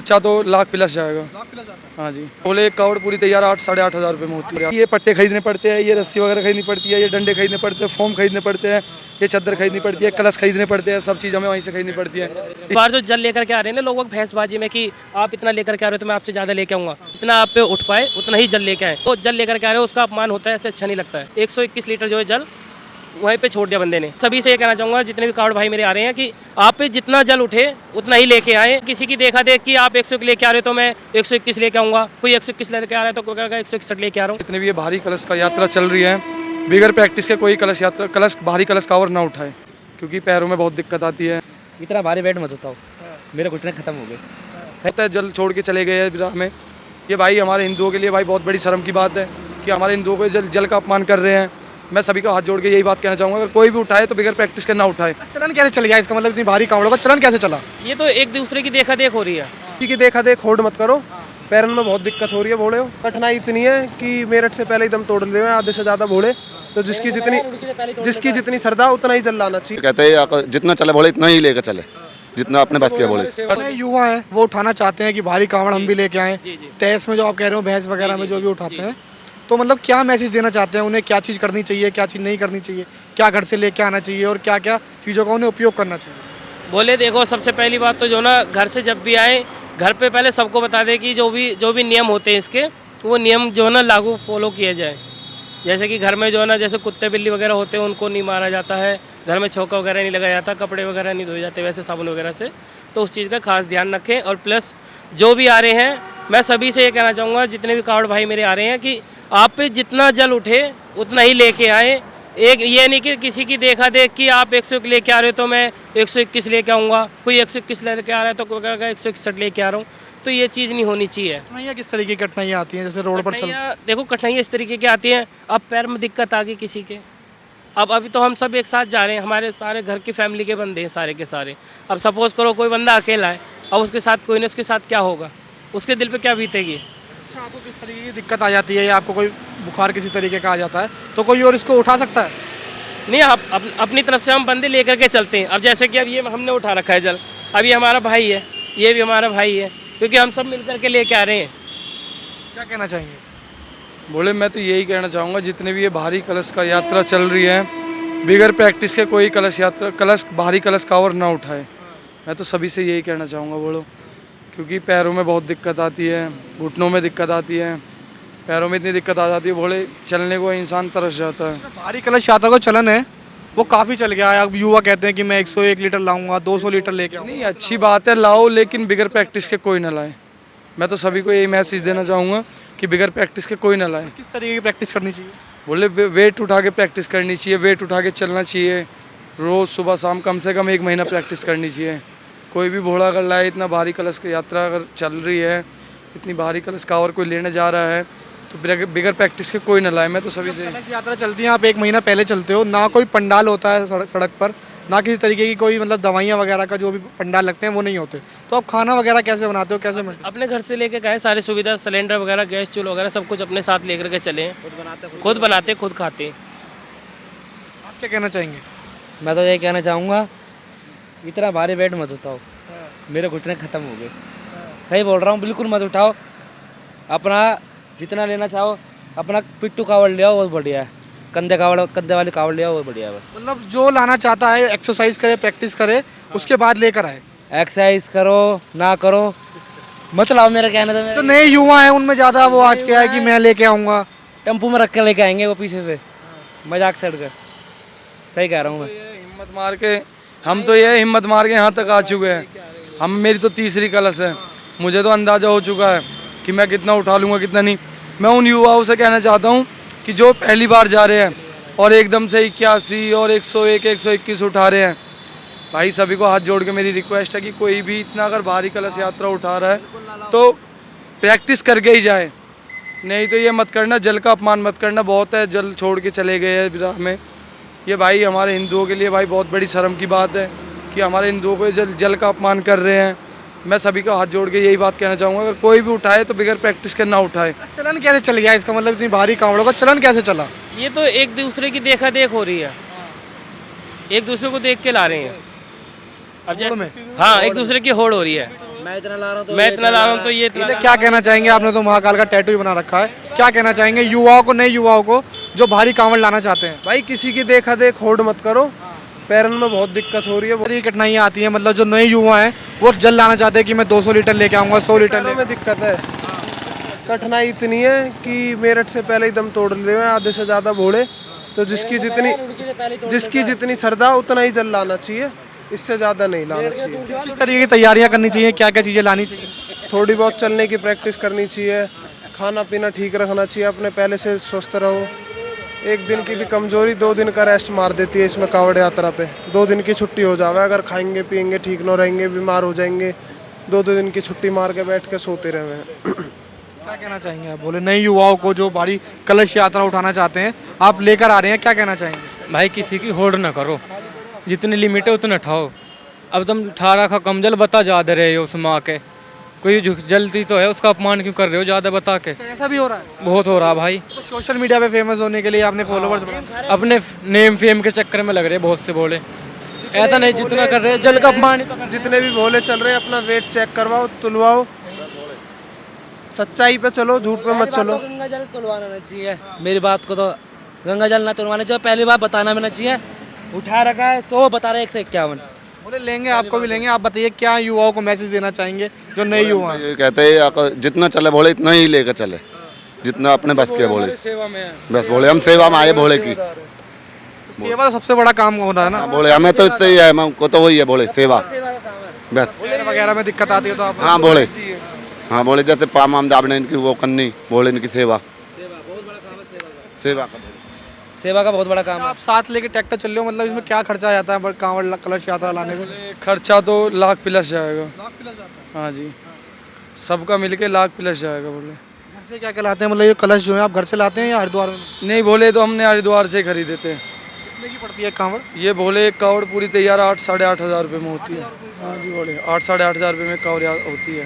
खर्चा तो लाख प्लस जाएगा। हाँ जी, बोले एक कावड़ पूरी तैयार 8-8.5 रुपये में होती है। ये पट्टे खरीदने पड़ते हैं, ये रस्सी वगैरह खरीदनी पड़ती है, ये डंडे खरीदने पड़ते हैं, फोम खरीदने पड़ते हैं, ये चादर खरीदनी पड़ती है, कलश खरीदने पड़ते हैं, सब चीज़ हमें वहीं से खरीदनी पड़ती है। इस बार जो जल लेकर के आ रहे हैं ना लोग भैंसबाजी में कि आप इतना लेकर के आ रहे हो तो मैं आपसे ज़्यादा लेके आऊँगा, इतना आप पे उठ पाए उतना ही जल लेके आए। तो जल लेकर के आ रहे हो उसका अपमान होता है, ऐसे अच्छा नहीं लगता है। 121 लीटर जो है जल वहीं पे छोड़ दिया बंदे ने। सभी से ये कहना चाहूँगा जितने भी कावड़ भाई मेरे आ रहे हैं कि आप पे जितना जल उठे उतना ही लेके आए। किसी की देखा देख कि आप 100 लेके आ रहे हो तो मैं 121 लेके आऊँगा, कोई 121 लेके आ रहा है तो कोई कहेगा 161 लेके आ रहा हूँ। जितने भी ये भारी कलश का यात्रा चल रही है, बिगर प्रैक्टिस के कोई कलश भारी कलश कावड़ ना उठाए, क्योंकि पैरों में बहुत दिक्कत आती है। इतना भारी वेट मत उठाओ, मेरे घुटने खत्म हो गए। जल छोड़ के चले गए हैं में, ये भाई हमारे हिंदुओं के लिए भाई बहुत बड़ी शर्म की बात है कि हमारे हिंदुओं को जल का अपमान कर रहे हैं। मैं सभी को हाथ जोड़ के यही बात कहना चाहूँगा, अगर कोई भी उठाए तो बिगर प्रैक्टिस के ना उठाए। चलन कैसे चल गया इसका मतलब, इतनी भारी कावड़ों का चलन कैसे चला? ये तो एक दूसरे की देखा देख हो रही है। किसी की देखा देख होड़ मत करो, पैरन में बहुत दिक्कत हो रही है। भोले हो, कठिनाई इतनी है कि मेरठ से पहले ही दम तोड़ ले आधे से ज़्यादा भोले। तो जिसकी जितनी श्रद्धा उतना ही जल लाना चाहिए। कहते हैं जितना चले भोले इतना ही लेकर चले, जितना अपने बस किया भोले। युवा है वो उठाना चाहते हैं कि भारी कावड़ हम भी लेके आए। तेईस में जो आप कह रहे हो भैंस वगैरह में जो भी उठाते हैं, तो मतलब क्या मैसेज देना चाहते हैं उन्हें? क्या चीज़ करनी चाहिए, क्या चीज़ नहीं करनी चाहिए, क्या घर से लेके आना चाहिए और क्या क्या चीज़ों का उन्हें उपयोग करना चाहिए? बोले देखो, सबसे पहली बात तो जो ना घर से जब भी आए घर पे पहले सबको बता दे कि जो भी नियम होते हैं इसके, वो नियम जो है ना लागू फॉलो किए जाए। जैसे कि घर में जो है ना, जैसे कुत्ते बिल्ली वगैरह होते हैं उनको नहीं मारा जाता है, घर में छोका वगैरह नहीं लगाया जाता, कपड़े वगैरह नहीं धोए जाते वैसे साबुन वगैरह से। तो उस चीज़ का खास ध्यान रखें। और प्लस जो भी आ रहे हैं, मैं सभी से ये कहना चाहूँगा जितने भी कावड़ भाई मेरे आ रहे हैं कि आप पे जितना जल उठे उतना ही लेके आए। एक ये नहीं कि किसी की देखा देख कि आप 100 लेके आ रहे हो तो मैं 121 लेके आऊँगा, कोई 121 लेके आ रहा है तो कोई कहेगा 161 लेके आ रहा हूँ। तो ये चीज़ नहीं होनी चाहिए। कठिनाइयाँ किस तरीके की कठिनाइयाँ आती हैं जैसे रोड पर चल? देखो, कठिनाइयाँ इस तरीके की आती हैं। अब पैर में दिक्कत आ गई किसी के, अब अभी तो हम सब एक साथ जा रहे हैं, हमारे सारे घर की फैमिली के बंदे हैं सारे के सारे। अब सपोज़ करो कोई बंदा अकेला है, अब उसके साथ कोई नहीं, उसके साथ क्या होगा, उसके दिल पे क्या बीतेगी? अच्छा, आपको किस तरीके की दिक्कत आ जाती है या आपको कोई बुखार किसी तरीके का आ जाता है तो कोई और इसको उठा सकता है? नहीं, आप अपनी तरफ से हम बंदे लेकर के चलते हैं। अब जैसे कि अब ये हमने उठा रखा है जल, अब ये हमारा भाई है, ये भी हमारा भाई है, क्योंकि हम सब मिल करके लेके आ रहे हैं। क्या कहना चाहेंगे? बोले मैं तो यही कहना चाहूँगा जितने भी ये भारी कलश का यात्रा चल रही है, बिगर प्रैक्टिस के कोई भारी कलश कावड़ ना उठाए। मैं तो सभी से यही कहना चाहूँगा बोलो, क्योंकि पैरों में बहुत दिक्कत आती है, घुटनों में दिक्कत आती है, पैरों में इतनी दिक्कत आ जाती है बोले चलने को इंसान तरस जाता है। भारी कलश यात्रा का चलन है वो काफ़ी चल गया है। अब युवा कहते हैं कि मैं 101 लीटर लाऊंगा, 200 लीटर लेके आऊँगा। नहीं, अच्छी बात है, लाओ, लेकिन बिगर प्रैक्टिस के कोई ना लाए। मैं तो सभी को यही मैसेज देना चाहूँगा कि बिगर प्रैक्टिस के कोई ना लाए। किस तरीके की प्रैक्टिस करनी चाहिए? बोले वेट उठा के प्रैक्टिस करनी चाहिए, वेट उठा के चलना चाहिए, रोज़ सुबह शाम कम से कम 1 महीना प्रैक्टिस करनी चाहिए। कोई भी घोड़ा अगर लाए, इतना भारी कलश की यात्रा अगर चल रही है, इतनी भारी कलश कावड़ कोई लेने जा रहा है तो बिगर प्रैक्टिस के कोई ना लाए। मैं तो सभी से कलश यात्रा चलती है, आप 1 महीना पहले चलते हो, ना कोई पंडाल होता है सड़क पर, ना किसी तरीके की कोई मतलब दवाइयाँ वगैरह का जो भी पंडाल लगते हैं वो नहीं होते। तो आप खाना वगैरह कैसे बनाते हो, कैसे मिलते? अपने घर से लेके गए, सारी सुविधा सिलेंडर वगैरह, गैस चूल्हा वगैरह सब कुछ अपने साथ लेकर के चले हैं। खुद बनाते खुद खाते हैं। आप क्या कहना चाहेंगे? मैं तो यही कहना चाहूँगा, इतना भारी वेट मत उठाओ, मेरे घुटने खत्म हो गए। सही बोल रहा हूँ, बिल्कुल मत उठाओ। अपना जितना लेना चाहो, अपना पिट्टू कावड़ ले आओ, बहुत बढ़िया है। कंधे वाली कावड़ ले आओ, बहुत बढ़िया है। बस मतलब जो लाना चाहता है एक्सरसाइज करे, प्रैक्टिस करे, उसके बाद लेकर आए। एक्सरसाइज करो ना करो मत लाओ, मेरा कहना था। तो नए युवा हैं उनमें ज़्यादा वो आज क्या है कि मैं लेके आऊँगा, टेम्पू में रख के लेके आएंगे वो पीछे से, मजाक से हटकर। सही कह रहा हूँ मैं। हम तो ये हिम्मत मार के यहाँ तक आ चुके हैं। मेरी तो तीसरी कलश है, मुझे तो अंदाज़ा हो चुका है कि मैं कितना उठा लूँगा कितना नहीं। मैं उन युवाओं से कहना चाहता हूँ कि जो पहली बार जा रहे हैं और एकदम से 81 और 101 121 उठा रहे हैं, भाई सभी को हाथ जोड़ के मेरी रिक्वेस्ट है कि कोई भी इतना अगर भारी कलश यात्रा उठा रहा है तो प्रैक्टिस करके ही जाए, नहीं तो ये मत करना, जल का अपमान मत करना। बहुत है जल छोड़ के चले गए हैं विराह में। ये भाई हमारे हिंदुओं के लिए भाई बहुत बड़ी शर्म की बात है कि हमारे हिंदुओं को जल का अपमान कर रहे हैं। मैं सभी को हाथ जोड़ के यही बात कहना चाहूँगा, अगर कोई भी उठाए तो बिगर प्रैक्टिस के ना उठाए। चलन कैसे चल गया इसका मतलब, इतनी भारी कावड़ों का चलन कैसे चला? ये तो एक दूसरे की देखा देख हो रही है, एक दूसरे को देख के ला रहे हैं। अब हाँ, एक दूसरे की होड़ हो रही है। मैं इतना ला रहा हूँ तो मैं इतना ला रहा हूँ तो ये इतना क्या कहना चाहेंगे? आपने तो महाकाल का टैटू ही बना रखा है, क्या कहना चाहेंगे युवाओं को, नए युवाओं को जो भारी कांवड़ लाना चाहते हैं? भाई किसी की देखा देख होड़ मत करो, पैरन में बहुत दिक्कत हो रही है। बड़ी कठिनाइयाँ आती हैं, मतलब जो नए युवा हैं वो जल लाना चाहते हैं कि मैं 200 लीटर लेके आऊँगा, 100 लीटर पैरों में दिक्कत है, कठिनाई इतनी है कि मेरठ से पहले ही दम तोड़ ले, आधे से ज़्यादा भोले। तो जिसकी जितनी श्रद्धा उतना ही जल लाना चाहिए, इससे ज़्यादा नहीं लाना चाहिए। किस तरीके की तैयारियाँ करनी चाहिए, क्या क्या चीज़ें लानी चाहिए? थोड़ी बहुत चलने की प्रैक्टिस करनी चाहिए, खाना पीना ठीक रखना चाहिए, अपने पहले से स्वस्थ रहो। एक दिन की भी कमजोरी 2 दिन का रेस्ट मार देती है इसमें कांवड़ यात्रा पे। 2 दिन की छुट्टी हो जावे, अगर खाएंगे पिएंगे ठीक न रहेंगे, बीमार हो जाएंगे, 2-2 दिन की छुट्टी मार के बैठ के सोते रहे। क्या कहना चाहेंगे आप? बोले नए युवाओं को जो भारी कलश यात्रा उठाना चाहते हैं, आप लेकर आ रहे हैं, क्या कहना चाहेंगे? भाई किसी की होड़ ना करो, जितनी लिमिट है उतना उठाओ। अब तुम 18 का कम जल बता ज्यादा रहे हो उसमें आके, कोई जल्दी तो है उसका अपमान क्यों कर रहे हो ज्यादा बता के? ऐसा भी हो रहा है? बहुत हो रहा भाई, तो सोशल मीडिया पे फेमस होने के लिए आपने फॉलोवर्स बढ़ा, अपने नेम फेम के चक्कर में लग रहे हैं बहुत से बोले। ऐसा नहीं, जितना कर रहे हैं जल का अपमान ही तो कर रहे हैं। जितने भी भोले चल रहे हैं अपना वेट चेक करवाओ, तुलवाओ, सच्चाई पे चलो, झूठ पे मत चलो। गंगा जल तुलवाना नहीं चाहिए, मेरी बात को तो गंगा जल ना तुलवाना चाहिए, पहली बार बताना भी नहीं चाहिए। उठा रखा है 100 बता रहे 151। बोले लेंगे, आपको भी लेंगे। आप बताइए क्या युवाओं को मैसेज देना चाहेंगे जो नए युवा हैं? ये कहते हैं जितना चले भोले इतना ही लेकर चले, जितना अपने बस के भोले। सेवा में है। बस भोले, हम सेवा में आए भोले की। सेवा तो सबसे बड़ा काम हो रहा है ना। बोले हमें तो इससे ही है, हमको तो वही है भोले, सेवा बस। पैर वगैरह में दिक्कत आती है तो आप हाँ बोले, हाँ बोले जैसे पाम आम दाबने इनकी वो करनी, बोले इनकी सेवा, सेवा का सेवा का बहुत बड़ा काम है। आप साथ लेके ट्रैक्टर चल रहे हो, मतलब इसमें क्या खर्चा आ जाता है कांवड़ कलश यात्रा लाने में? खर्चा तो लाख प्लस जाएगा। हाँ जी, सबका मिलके लाख प्लस जाएगा बोले। घर से क्या क्या लाते हैं? मतलब ये कलश जो है आप घर से लाते हैं या हरिद्वार में? नहीं बोले तो हमने हरिद्वार से खरीदे थे। कितने की पड़ती है कांवड़? ये बोले एक कावड़ पूरी तैयार 8-8.5 हज़ार रुपये में होती है। हाँ जी बोले 8-8.5 हज़ार रुपये में कावड़ होती है,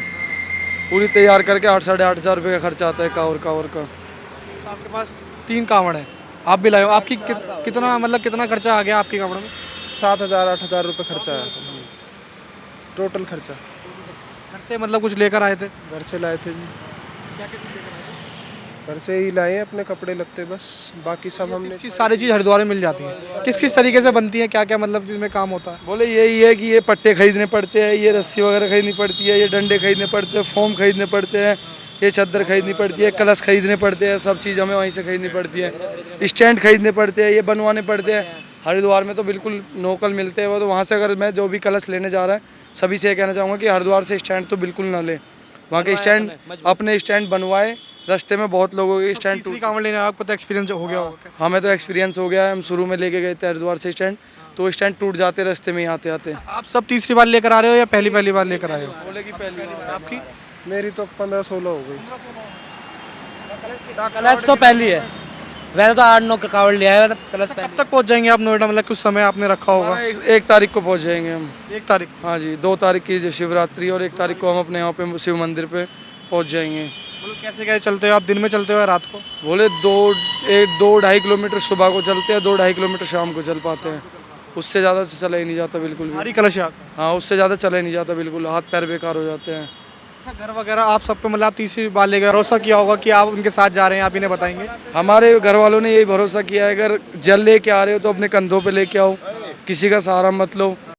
पूरी तैयार करके 8-8.5 हज़ार रुपये का खर्चा आता है कावड़ का। आपके पास 3 कांवड़ है, आप भी लाए हो। आपकी कितना, मतलब कितना खर्चा आ गया आपकी कांवड़ में? 7,000-8,000 रुपये खर्चा है टोटल खर्चा। घर से मतलब कुछ लेकर आए थे? घर से लाए थे जी, घर से ही लाए हैं, अपने कपड़े लगते बस, बाकी सब हमने। सारी चीज़ हरिद्वार में मिल जाती है। किस किस तरीके से बनती है, क्या क्या मतलब जिसमें काम होता है? बोले यही है कि ये पट्टे खरीदने पड़ते हैं, ये रस्सी वगैरह खरीदनी पड़ती है, ये डंडे खरीदने पड़ते हैं, फोम खरीदने पड़ते हैं, ये चादर खरीदनी पड़ती है, कलश खरीदने पड़ते हैं, सब चीज़ हमें वहीं से खरीदनी पड़ती है। स्टैंड खरीदने पड़ते हैं, ये बनवाने पड़ते हैं। हरिद्वार में तो बिल्कुल लोकल मिलते हैं वो, तो वहाँ से अगर मैं जो भी कलश लेने जा रहा है सभी से ये कहना चाहूँगा कि हरिद्वार से स्टैंड तो बिल्कुल ना ले, वहाँ के स्टैंड अपने स्टैंड बनवाए। रास्ते में बहुत लोगों के स्टैंड तीसरी कांवड़ लेने आपको तो एक्सपीरियंस हो गया होगा? हमें तो एक्सपीरियंस हो गया है। हम शुरू में लेके गए थे हरिद्वार से स्टैंड, तो स्टैंड टूट जाते रास्ते में ही आते आते। आप सब तीसरी बार लेकर आ रहे हो या पहली बार लेकर आए हो? बोले कि पहली बार। आपकी मेरी तो 15-16 हो गई। कलश तो पहली है, वैसे तो 8-9 कावड़ लिया है कलश कब पहली। तक पहुंच जाएंगे आप नोएडा? मतलब कुछ समय आपने रखा होगा? 1 तारीख को पहुँच जाएंगे हम। 1 तारीख? हाँ जी, 2 तारीख की शिवरात्रि और 1 तारीख को हम अपने यहाँ पे शिव मंदिर पे पहुँच जाएंगे। मतलब कैसे कैसे चलते हो आप? दिन में चलते हो या रात को? बोले 2-2.5 किलोमीटर सुबह को चलते हैं, 2-2.5 किलोमीटर शाम को चल पाते हैं। उससे ज़्यादा चला ही नहीं जाता बिल्कुल भी। भारी कलश यात्रा? हाँ, उससे ज़्यादा चला ही नहीं जाता बिल्कुल, हाथ पैर बेकार हो जाते हैं। अच्छा, घर वगैरह आप सब पे मतलब आप तीसरी बार ले गए, भरोसा किया होगा कि आप उनके साथ जा रहे हैं, आप इन्हें बताएंगे? हमारे घर वालों ने यही भरोसा किया है, अगर जल लेके आ रहे हो तो अपने कंधों पे लेके आओ, किसी का सहारा मत लो।